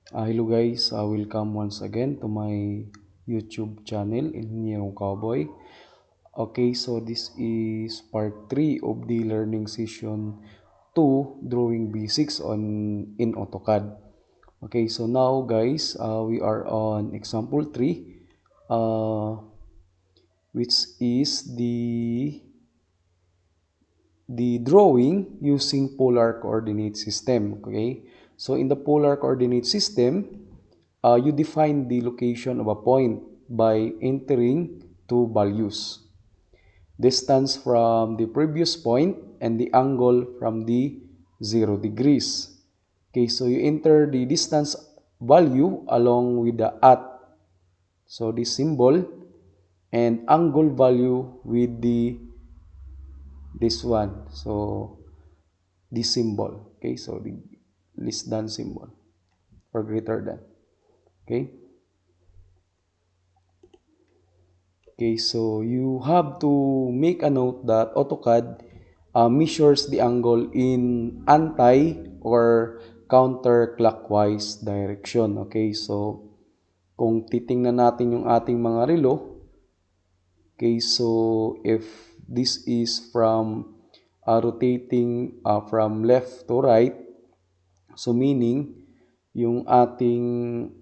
Hello guys, welcome once again to my YouTube channel, Engineering Cowboy. Okay, so this is part 3 of the learning session 2, Drawing Basics in AutoCAD. Okay, so now guys, we are on example 3, uh, which is the drawing using polar coordinate system. Okay, so in the polar coordinate system, you define the location of a point by entering two values: distance from the previous point and the angle from the 0 degrees. Okay, so you enter the distance value along with the at, so this symbol, and angle value with the this one, so this symbol. Okay, so the less than symbol or greater than. Okay. Okay, so you have to make a note that AutoCAD measures the angle in anti or counterclockwise direction. Okay, so kung titingnan natin yung ating mga relo, okay, so if this is from rotating from left to right, so meaning yung ating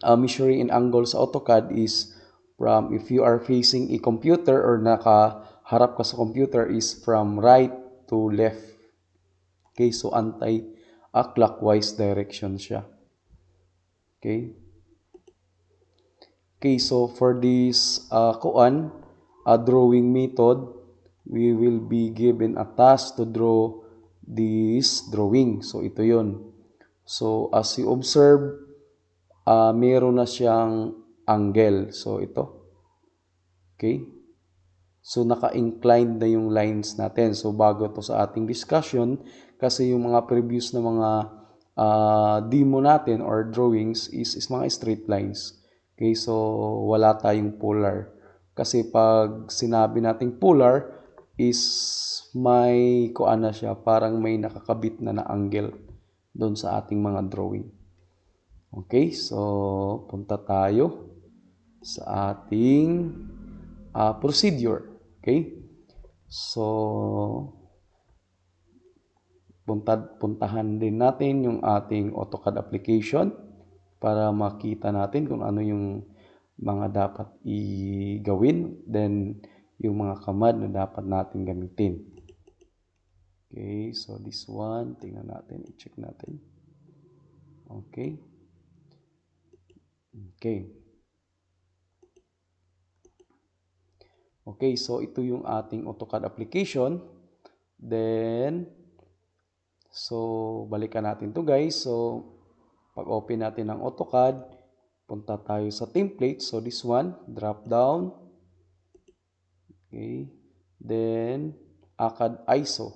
measuring in angle sa AutoCAD is from, if you are facing a computer or nakaharap ka sa computer, is from right to left. Okay, so anti-clockwise direction siya. Okay. Okay, so for this drawing method, we will be given a task to draw this drawing. So ito yon. So as you observe, meron na siyang angle. So ito. Okay. So naka-inclined na yung lines natin. So bago to sa ating discussion, kasi yung mga previous na mga demo natin or drawings is mga straight lines. Okay, so wala tayong polar. Kasi pag sinabi nating polar is may kuan na siya, parang may nakakabit na angle doon sa ating mga drawing. Okay, so punta tayo sa ating procedure. Okay? So, puntahan din natin yung ating AutoCAD application para makita natin kung ano yung mga dapat i-gawin, then yung mga command na dapat natin gamitin. Okay, so this one, tingnan natin, i-check natin. Okay. Okay. Okay, so ito yung ating AutoCAD application. Then, so balikan natin to guys. So, pag open natin ng AutoCAD, punta tayo sa template. So, this one, drop down. Okay. Then, AutoCAD ISO,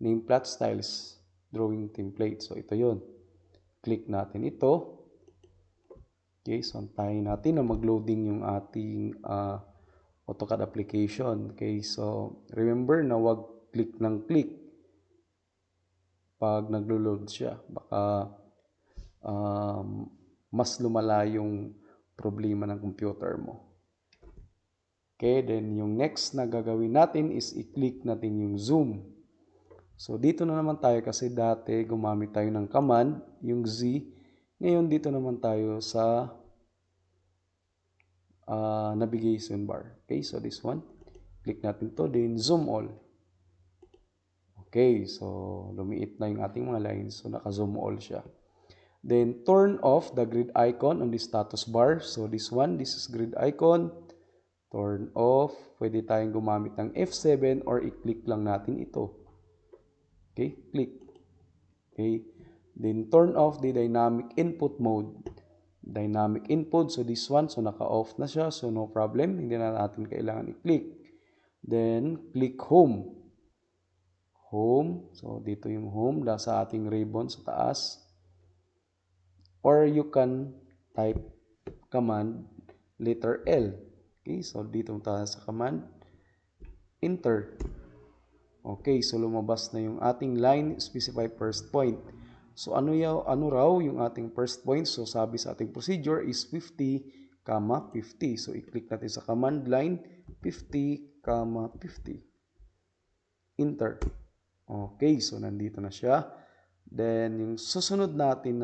name plot styles, drawing template. So, ito yun. Click natin ito. Okay, so antayin natin na mag-loading yung ating AutoCAD application. Okay, so remember na wag click ng click pag naglo-load siya. Baka mas lumala yung problema ng computer mo. Okay, then yung next na gagawin natin is i-click natin yung zoom. So dito na naman tayo kasi dati gumamit tayo ng command, yung Z. Ngayon dito naman tayo sa navigation bar. Okay, so this one. Click natin to, then zoom all. Okay, so lumiit na yung ating mga lines. So naka-zoom all siya. Then turn off the grid icon on the status bar. So this one, this is grid icon. Turn off. Pwede tayong gumamit ng F7 or i-click lang natin ito. Okay, click. Okay, then turn off the dynamic input mode. Dynamic input, so this one, so naka-off na siya, so no problem, hindi na natin kailangan i-click. Then click home. Home, so dito yung home, sa ating ribbon sa taas. Or you can type command letter L. Okay, so dito tayo sa command, enter. Okay, so lumabas na yung ating line specify first point. So ano raw yung ating first point? So sabi sa ating procedure is 50, 50. So i-click natin sa command line 50, 50. Enter. Okay, so nandito na siya. Then yung susunod natin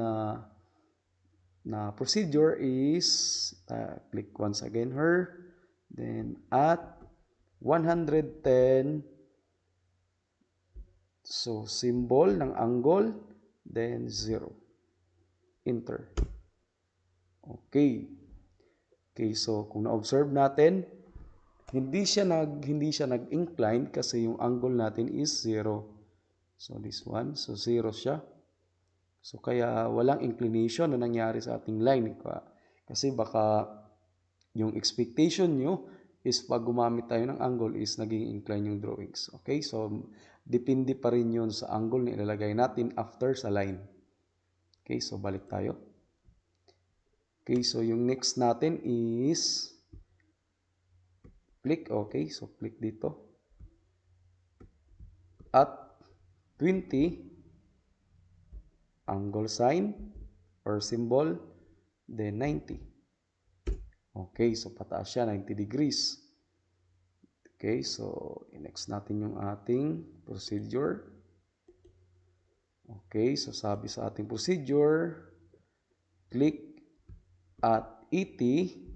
na procedure is click once again her. Then at 110, so symbol ng angle, then 0. Enter. Okay. Okay, so kung na-observe natin, hindi siya nag-incline kasi yung angle natin is 0. So this one, so 0 siya. So kaya walang inclination na nangyari sa ating line. Kasi baka yung expectation nyo is pag gumamit tayo ng angle is naging incline yung drawings. Okay, so depende pa rin yun sa angle na ilalagay natin after sa line. Okay, so balik tayo. Okay, so yung next natin is click. Okay, so click dito. At 20, angle sign or symbol, then 90. Okay, so pataas siya, 90 degrees. Okay, so next natin yung ating procedure. Okay, so sabi sa ating procedure, click at 80,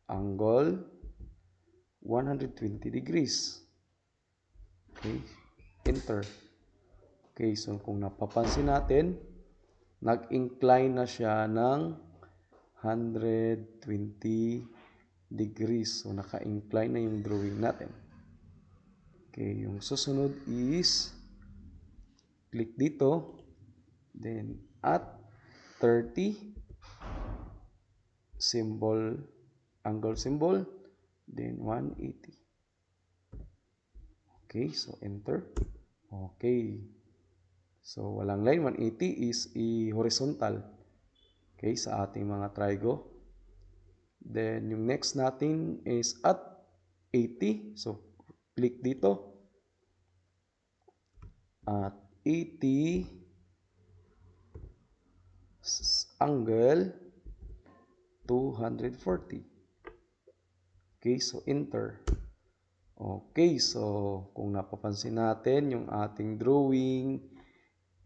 angle 120 degrees. Okay, enter. Okay, so kung napapansin natin, nag-incline na siya ng 120 degrees. So naka-incline na yung drawing natin. Okay, yung susunod is click dito, then at 30, symbol, angle symbol, then 180. Okay, so enter. Okay. So walang line, 180 is horizontal. Okay, sa ating mga trigo. Then yung next natin is at 80. So click dito. At 80 angle 240. Okay, so enter. Okay, so kung napapansin natin, yung ating drawing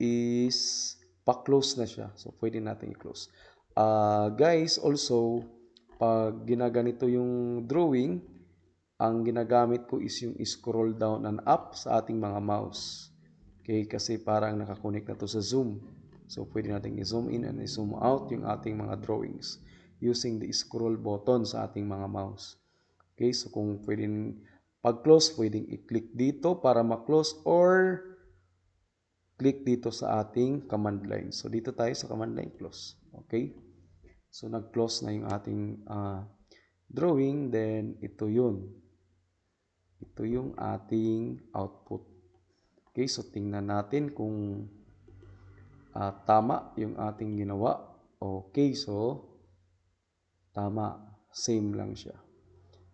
is pa-close na siya. So pwede natin i-close. Guys, also, pag ginaganito yung drawing, ang ginagamit ko is yung scroll down and up sa ating mga mouse. Okay, kasi parang nakakonect na to sa Zoom. So, pwede natin i-zoom in and i-zoom out yung ating mga drawings using the scroll button sa ating mga mouse. Okay, so kung pwedeng pag-close, pwedeng i-click dito para ma-close or click dito sa ating command line. So, dito tayo sa command line, close. Okay, so nag-close na yung ating drawing, then ito yun. Ito yung ating output. Okay, so tingnan natin kung tama yung ating ginawa. Okay, so tama. Same lang siya.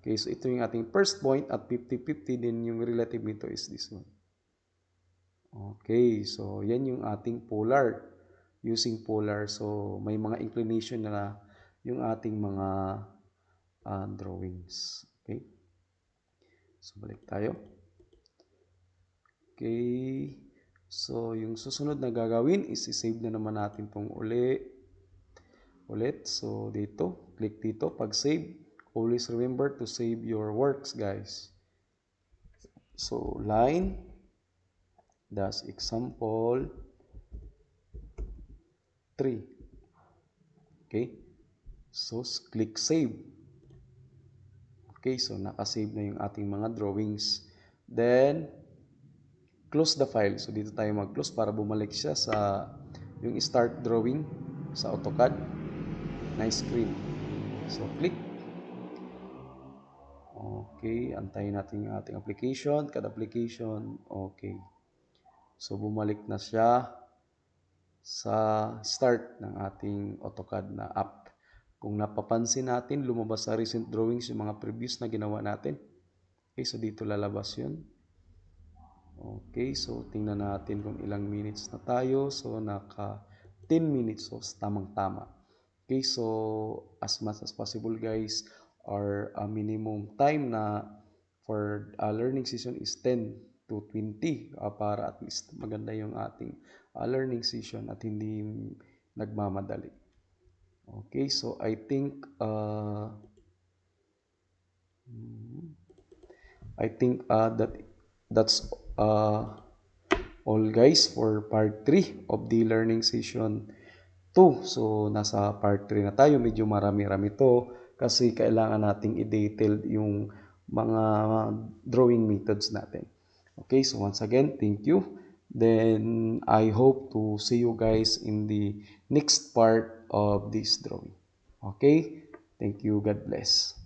Okay, so ito yung ating first point at 50-50 din yung relative nito is this one. Okay, so yan yung ating polar. Using polar, so may mga inclination na yung ating mga drawings. Okay, so balik tayo. Okay. So, yung susunod na gagawin is i-save na naman natin itong ulit. So, dito. Click dito. Pag save, always remember to save your works, guys. So, line. That's example 3. Okay. So, click save. Okay. So, nakasave na yung ating mga drawings. Then, close the file. So, dito tayo mag-close para bumalik siya sa yung start drawing sa AutoCAD na screen. So, click. Okay, antayin natin yung ating application. CAD application. Okay. So, bumalik na siya sa start ng ating AutoCAD na app. Kung napapansin natin, lumabas sa recent drawings yung mga previous na ginawa natin. Okay, so dito lalabas yun. Okay, so tingnan natin kung ilang minutes na tayo. So naka 10 minutes, so tamang-tama. Okay, so as much as possible guys, our minimum time na for learning session is 10 to 20 para at least maganda yung ating learning session at hindi nagmamadali. Okay, so I think that's all guys for part 3 of the learning session 2. So nasa part 3 na tayo, medyo marami-rami to kasi kailangan nating i-detail yung mga drawing methods natin. Okay, so once again, thank you. Then I hope to see you guys in the next part of this drawing. Okay, thank you. God bless.